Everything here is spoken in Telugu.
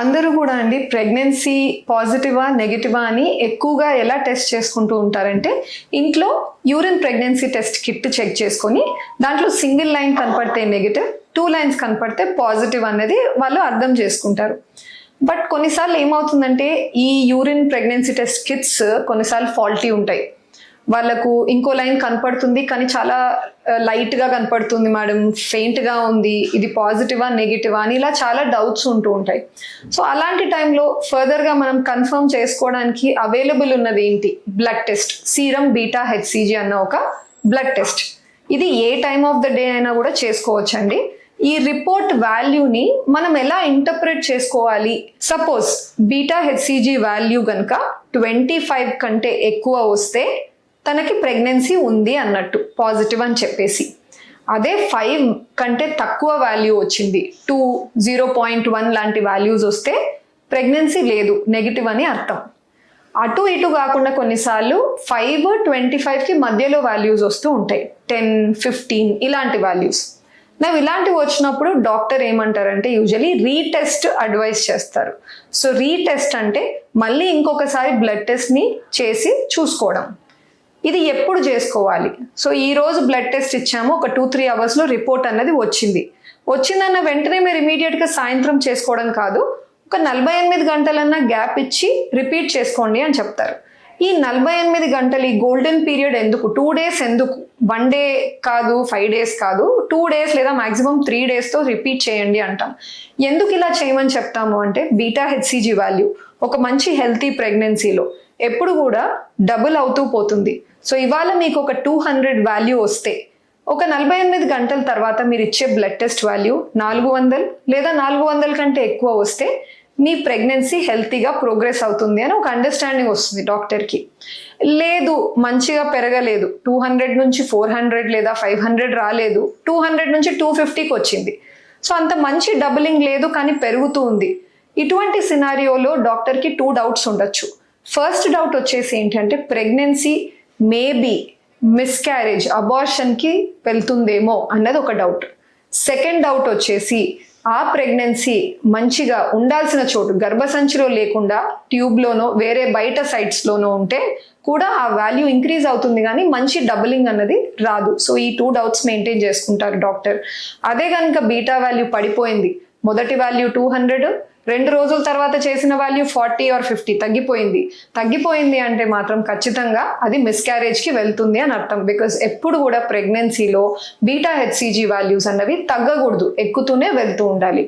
అందరూ కూడా అండి ప్రెగ్నెన్సీ పాజిటివా నెగిటివా అని ఎక్కువగా ఎలా టెస్ట్ చేసుకుంటూ ఉంటారంటే ఇంట్లో urine pregnancy test kit check చేసుకొని దాంట్లో సింగిల్ లైన్ కనపడితే నెగిటివ్ 2 లైన్స్ కనపడితే పాజిటివ్ అనేది వాళ్ళు అర్థం చేసుకుంటారు. బట్ కొన్నిసార్లు ఏమవుతుందంటే ఈ యూరిన్ ప్రెగ్నెన్సీ టెస్ట్ కిట్స్ కొన్నిసార్లు ఫాల్టీ ఉంటాయి. వాళ్ళకు ఇంకో లైన్ కనపడుతుంది కానీ చాలా లైట్గా కనపడుతుంది మేడం, ఫెయింట్గా ఉంది, ఇది పాజిటివా నెగిటివా అని ఇలా చాలా డౌట్స్ ఉంటూ ఉంటాయి. సో అలాంటి టైంలో ఫర్దర్గా మనం కన్ఫర్మ్ చేసుకోవడానికి అవైలబుల్ ఉన్నది ఏంటి? Blood test, serum beta HCG అన్న ఒక బ్లడ్ టెస్ట్. ఇది ఏ టైమ్ ఆఫ్ ద డే అయినా కూడా చేసుకోవచ్చండి. ఈ రిపోర్ట్ వాల్యూని మనం ఎలా ఇంటర్ప్రిట్ చేసుకోవాలి? సపోజ్ బీటా హెచ్సిజీ వాల్యూ కనుక 25 కంటే ఎక్కువ వస్తే తనకి ప్రెగ్నెన్సీ ఉంది అన్నట్టు, పాజిటివ్ అని చెప్పేసి. అదే 5 కంటే తక్కువ వాల్యూ వచ్చింది, 2, 0.1 లాంటి వాల్యూస్ వస్తే ప్రెగ్నెన్సీ లేదు, నెగిటివ్ అని అర్థం. అటు ఇటు కాకుండా కొన్నిసార్లు 5, 25కి మధ్యలో వాల్యూస్ వస్తూ ఉంటాయి, 10, 15 ఇలాంటి వాల్యూస్. ఇలాంటివి వచ్చినప్పుడు డాక్టర్ ఏమంటారంటే యూజువలీ రీటెస్ట్ అడ్వైస్ చేస్తారు. సో రీటెస్ట్ అంటే మళ్ళీ ఇంకొకసారి బ్లడ్ టెస్ట్ని చేసి చూసుకోవడం. ఇది ఎప్పుడు చేసుకోవాలి? సో ఈ రోజు బ్లడ్ టెస్ట్ ఇచ్చాము, ఒక 2-3 అవర్స్లో రిపోర్ట్ అన్నది వచ్చిందన్న వెంటనే మీరు ఇమీడియట్గా సాయంత్రం చేసుకోవడం కాదు, ఒక 48 గంటలన్నా గ్యాప్ ఇచ్చి రిపీట్ చేసుకోండి అని చెప్తారు. ఈ 48 గంటలు, ఈ గోల్డెన్ పీరియడ్ ఎందుకు? 2 డేస్ ఎందుకు? 1 డే కాదు, 5 డేస్ కాదు, 2 డేస్ లేదా మాక్సిమం 3 డేస్తో రిపీట్ చేయండి అంటాం. ఎందుకు ఇలా చేయమని చెప్తాము అంటే బీటా హెచ్సిజీ వాల్యూ ఒక మంచి హెల్తీ ప్రెగ్నెన్సీలో ఎప్పుడు కూడా డబుల్ అవుతూ పోతుంది. సో ఇవాళ మీకు ఒక 200 వాల్యూ వస్తే ఒక 48 గంటల తర్వాత మీరు ఇచ్చే బ్లడ్ టెస్ట్ వాల్యూ 400 లేదా 400 కంటే ఎక్కువ వస్తే మీ ప్రెగ్నెన్సీ హెల్తీగా ప్రోగ్రెస్ అవుతుంది అని ఒక అండర్స్టాండింగ్ వస్తుంది డాక్టర్కి. లేదు మంచిగా పెరగలేదు, 200 నుంచి 400 లేదా 500 రాలేదు, 200 నుంచి 250కి వచ్చింది, సో అంత మంచి డబులింగ్ లేదు కానీ పెరుగుతూ ఉంది. ఇటువంటి సినారియోలో డాక్టర్కి 2 డౌట్స్ ఉండొచ్చు. ఫస్ట్ డౌట్ వచ్చేసి ఏంటంటే ప్రెగ్నెన్సీ మేబీ మిస్క్యారేజ్, అబార్షన్కి వెళ్తుందేమో అన్నది ఒక డౌట్. సెకండ్ డౌట్ వచ్చేసి ఆ ప్రెగ్నెన్సీ మంచిగా ఉండాల్సిన చోటు గర్భసంచిలో లేకుండా ట్యూబ్లోనో వేరే బయట సైట్స్లోనో ఉంటే కూడా ఆ వాల్యూ ఇంక్రీజ్ అవుతుంది కానీ మంచి డబులింగ్ అన్నది రాదు. సో ఈ 2 డౌట్స్ మెయింటైన్ చేసుకుంటారు డాక్టర్. అదే కనుక బీటా వాల్యూ పడిపోయింది, మొదటి వాల్యూ 200, 2 రోజుల తర్వాత చేసిన వాల్యూ 40 or 50 తగ్గిపోయింది అంటే మాత్రం ఖచ్చితంగా అది మిస్క్యారేజ్కి వెళ్తుంది అని అర్థం. బికాజ్ ఎప్పుడు కూడా ప్రెగ్నెన్సీలో బీటా హెచ్సిజీ వాల్యూస్ అన్నవి తగ్గకూడదు, ఎక్కుతూనే వెళ్తూ ఉండాలి.